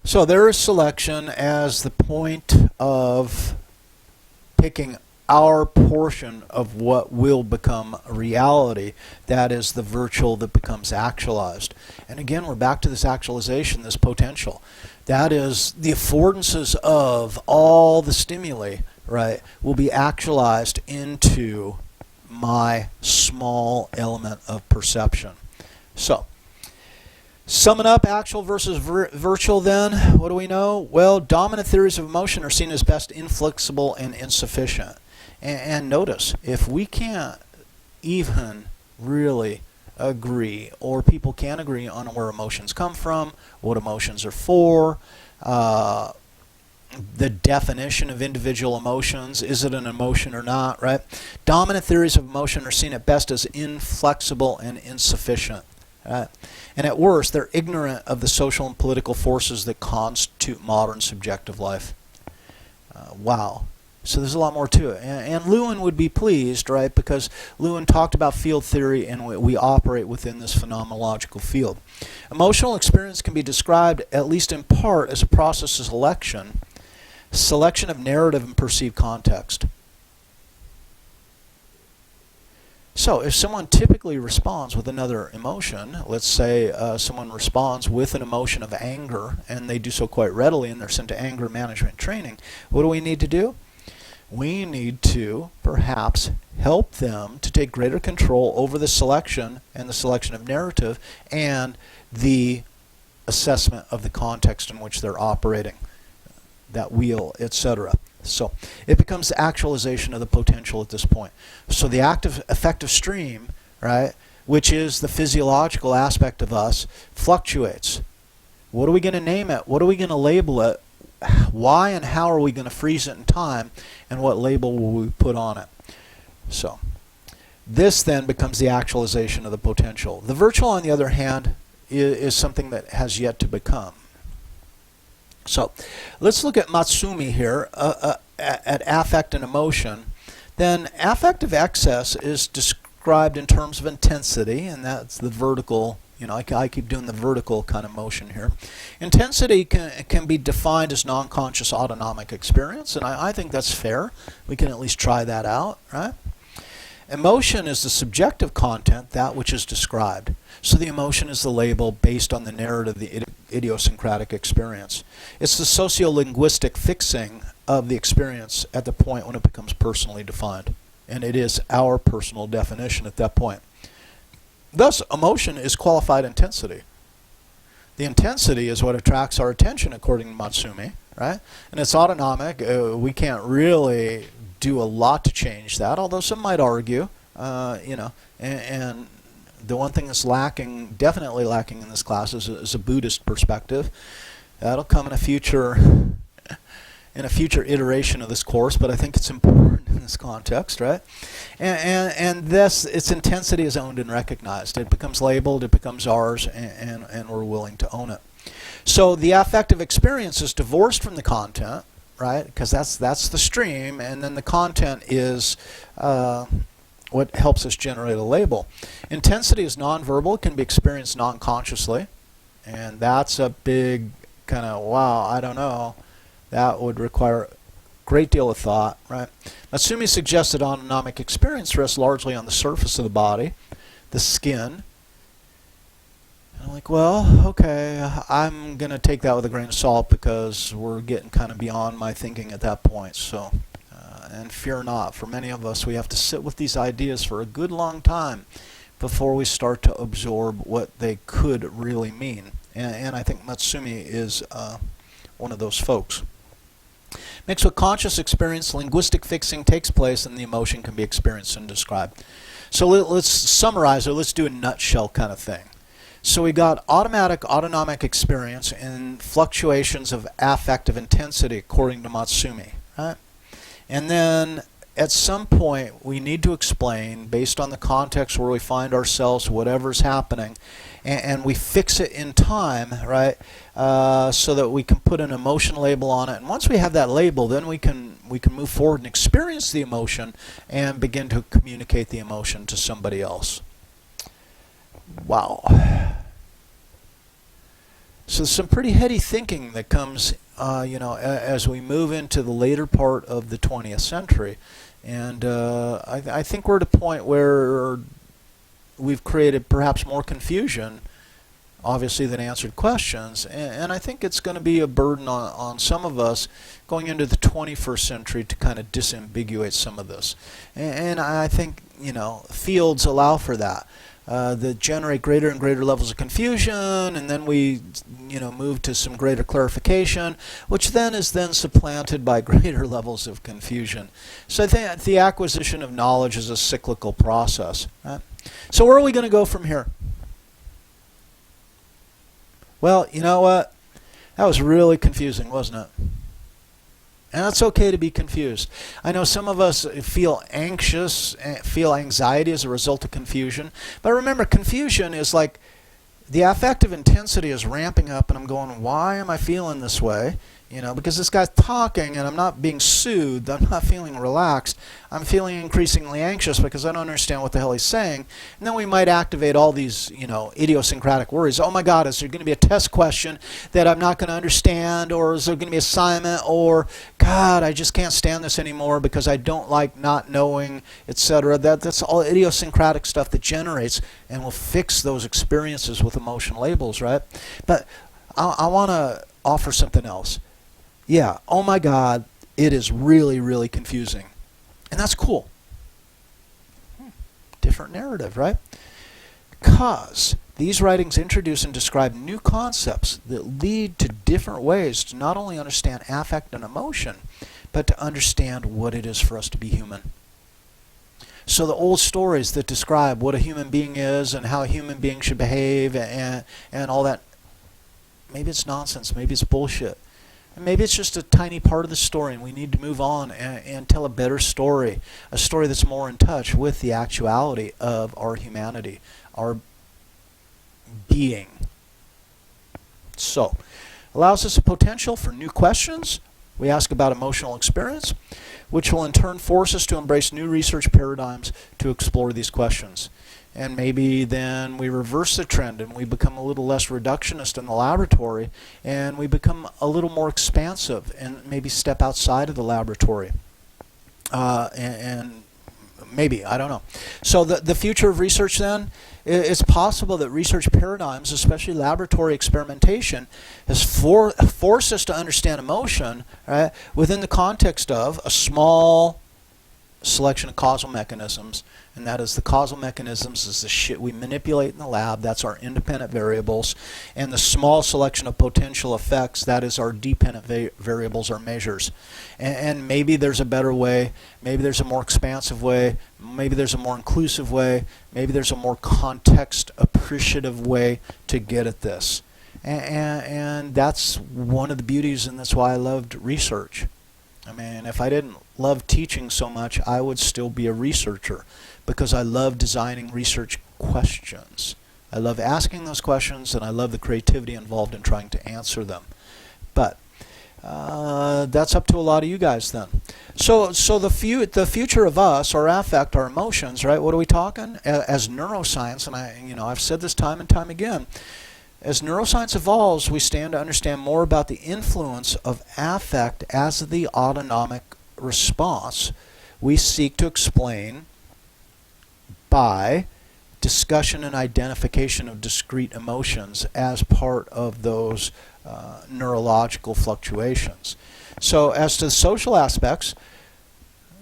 So there is selection as the point of picking our portion of what will become reality. That is the virtual that becomes actualized. And again, we're back to this actualization, this potential. That is the affordances of all the stimuli, right, will be actualized into my small element of perception. So, summing up actual versus virtual then, what do we know? Well, dominant theories of emotion are seen as best inflexible and insufficient. And notice, if we can't even really agree, or people can't agree on where emotions come from, what emotions are for, the definition of individual emotions, is it an emotion or not, right? Dominant theories of emotion are seen at best as inflexible and insufficient. Right? And at worst, they're ignorant of the social and political forces that constitute modern subjective life. Wow. So there's a lot more to it. And Lewin would be pleased, right, because Lewin talked about field theory, and we operate within this phenomenological field. Emotional experience can be described, at least in part, as a process of selection of narrative and perceived context. So if someone typically responds with another emotion, let's say someone responds with an emotion of anger, and they do so quite readily, and they're sent to anger management training, what do we need to do? We need to perhaps help them to take greater control over the selection and the selection of narrative and the assessment of the context in which they're operating, that wheel, etc. So it becomes the actualization of the potential at this point. So the active affective stream, right, which is the physiological aspect of us, fluctuates. What are we going to name it? What are we going to label it? Why and how are we going to freeze it in time? And what label will we put on it? So this then becomes the actualization of the potential. The virtual, on the other hand, is something that has yet to become. So let's look at Matsumi here at affect and emotion. Then affective excess is described in terms of intensity, and that's the vertical. You know, I keep doing the vertical kind of motion here. Intensity can be defined as non-conscious autonomic experience, and I think that's fair. We can at least try that out, right? Emotion is the subjective content, that which is described. So the emotion is the label based on the narrative, the idiosyncratic experience. It's the sociolinguistic fixing of the experience at the point when it becomes personally defined. And it is our personal definition at that point. Thus, emotion is qualified intensity. The intensity is what attracts our attention, according to Matsumi, right? And it's autonomic. We can't really do a lot to change that, although some might argue, and the one thing that's lacking, definitely lacking in this class is a Buddhist perspective. That'll come in a future iteration of this course, but I think it's important in this context, right? And this, its intensity is owned and recognized. It becomes labeled, it becomes ours, and we're willing to own it. So the affective experience is divorced from the content, right? Because that's the stream, and then the content is what helps us generate a label. Intensity is nonverbal. It can be experienced non-consciously, and that's a big kind of, wow, I don't know. That would require a great deal of thought, right? Matsumi suggested autonomic experience rests largely on the surface of the body, the skin. And I'm like, well, okay, I'm going to take that with a grain of salt because we're getting kind of beyond my thinking at that point. So, and fear not, for many of us, we have to sit with these ideas for a good long time before we start to absorb what they could really mean. And I think Matsumi is one of those folks. Mixed with conscious experience, linguistic fixing takes place and the emotion can be experienced and described. So let's summarize it. Let's do a nutshell kind of thing. So we got autonomic experience and fluctuations of affective intensity according to Matsumi, right? And then at some point we need to explain, based on the context where we find ourselves, whatever's happening, and we fix it in time, right? So that we can put an emotion label on it. And once we have that label, then we can move forward and experience the emotion and begin to communicate the emotion to somebody else. Wow. So some pretty heady thinking that comes, as we move into the later part of the 20th century. And I think we're at a point where we've created perhaps more confusion, obviously, than answered questions. And I think it's going to be a burden on some of us going into the 21st century to kind of disambiguate some of this. And I think, fields allow for that. That generate greater and greater levels of confusion, and then we move to some greater clarification, which then is supplanted by greater levels of confusion. So I think the acquisition of knowledge is a cyclical process. Right? So where are we going to go from here? Well, you know what? That was really confusing, wasn't it? And it's okay to be confused. I know some of us feel anxious, feel anxiety as a result of confusion. But remember, confusion is like the affective intensity is ramping up, and I'm going, why am I feeling this way? Because this guy's talking and I'm not being soothed. I'm not feeling relaxed. I'm feeling increasingly anxious because I don't understand what the hell he's saying. And then we might activate all these, idiosyncratic worries. Oh my God, is there going to be a test question that I'm not going to understand? Or is there going to be an assignment? Or, God, I just can't stand this anymore because I don't like not knowing, etc. That's all idiosyncratic stuff that generates, and will fix those experiences with emotion labels, right? But I want to offer something else. Yeah, oh my God, it is really, really confusing. And that's cool. Different narrative, right? Because these writings introduce and describe new concepts that lead to different ways to not only understand affect and emotion, but to understand what it is for us to be human. So the old stories that describe what a human being is and how a human being should behave and all that, maybe it's nonsense, maybe it's bullshit. And maybe it's just a tiny part of the story, and we need to move on and tell a better story, a story that's more in touch with the actuality of our humanity, our being. So, allows us a potential for new questions. We ask about emotional experience, which will in turn force us to embrace new research paradigms to explore these questions. And maybe then we reverse the trend and we become a little less reductionist in the laboratory, and we become a little more expansive and maybe step outside of the laboratory. And maybe, I don't know. So the future of research then, it's possible that research paradigms, especially laboratory experimentation, has forced us to understand emotion, right, within the context of a small selection of causal mechanisms. And that is, the causal mechanisms is the shit we manipulate in the lab. That's our independent variables. And the small selection of potential effects, that is our dependent variables, our measures. And maybe there's a better way. Maybe there's a more expansive way. Maybe there's a more inclusive way. Maybe there's a more context appreciative way to get at this. And that's one of the beauties, and that's why I loved research. I mean, if I didn't love teaching so much, I would still be a researcher, because I love designing research questions. I love asking those questions, and I love the creativity involved in trying to answer them. But that's up to a lot of you guys then. So the future of us, our affect, our emotions, right? What are we talking? As neuroscience, and I've said this time and time again, as neuroscience evolves, we stand to understand more about the influence of affect as the autonomic response we seek to explain by discussion and identification of discrete emotions as part of those neurological fluctuations. So as to the social aspects,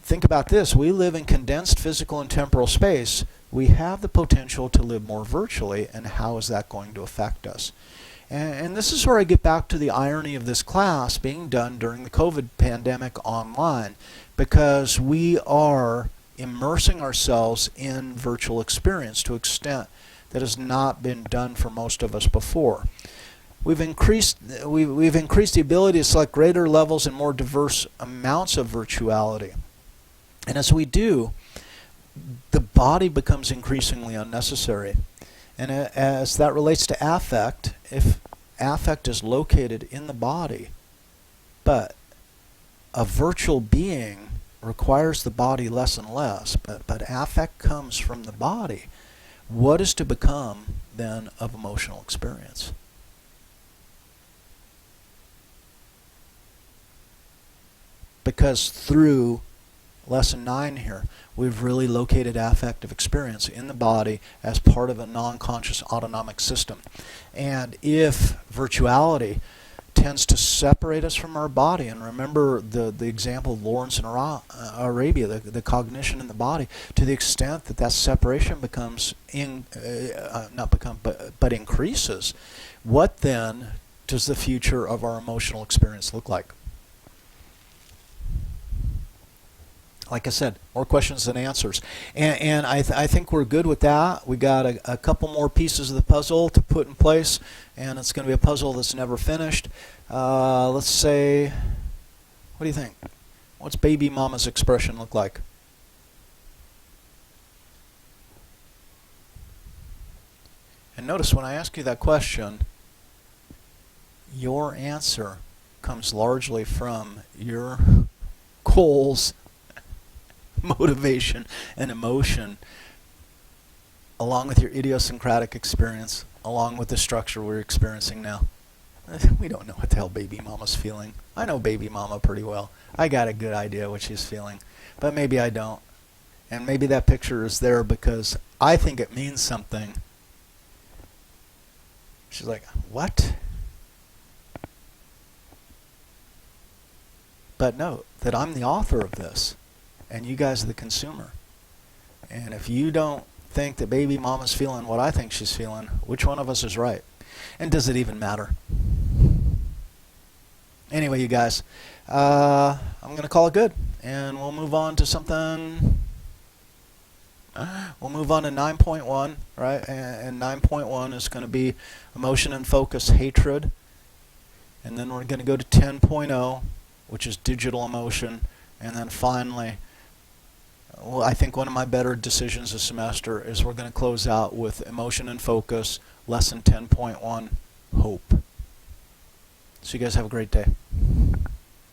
think about this. We live in condensed physical and temporal space. We have the potential to live more virtually, and how is that going to affect us? And this is where I get back to the irony of this class being done during the COVID pandemic online, because we are immersing ourselves in virtual experience to an extent that has not been done for most of us before. We've increased the ability to select greater levels and more diverse amounts of virtuality. And as we do, the body becomes increasingly unnecessary. And as that relates to affect, if affect is located in the body, but a virtual being requires the body less and less, but affect comes from the body, what is to become then of emotional experience? because through lesson 9 here, we've really located affective experience in the body as part of a non-conscious autonomic system. And if virtuality tends to separate us from our body, and remember the example of Lawrence in Arabia, the cognition in the body, to the extent that that separation becomes, but increases, what then does the future of our emotional experience look like? Like I said, more questions than answers. And I think we're good with that. We got a couple more pieces of the puzzle to put in place, and it's going to be a puzzle that's never finished. Let's say, what do you think? What's baby mama's expression look like? And notice when I ask you that question, your answer comes largely from your goals, motivation, and emotion, along with your idiosyncratic experience, along with the structure we're experiencing now. We don't know what the hell baby mama's feeling. I know baby mama pretty well. I got a good idea what she's feeling, but maybe I don't. And maybe that picture is there because I think it means something. She's like, what? But note that I'm the author of this, and you guys are the consumer. And if you don't think that baby mama's feeling what I think she's feeling, which one of us is right? And does it even matter? Anyway, you guys, I'm going to call it good, and we'll move on to something. We'll move on to 9.1, right? And 9.1 is going to be emotion and focus, hatred. And then we're going to go to 10.0, which is digital emotion. And then finally, well, I think one of my better decisions this semester is we're going to close out with emotion and focus, lesson 10.1, hope. So you guys have a great day.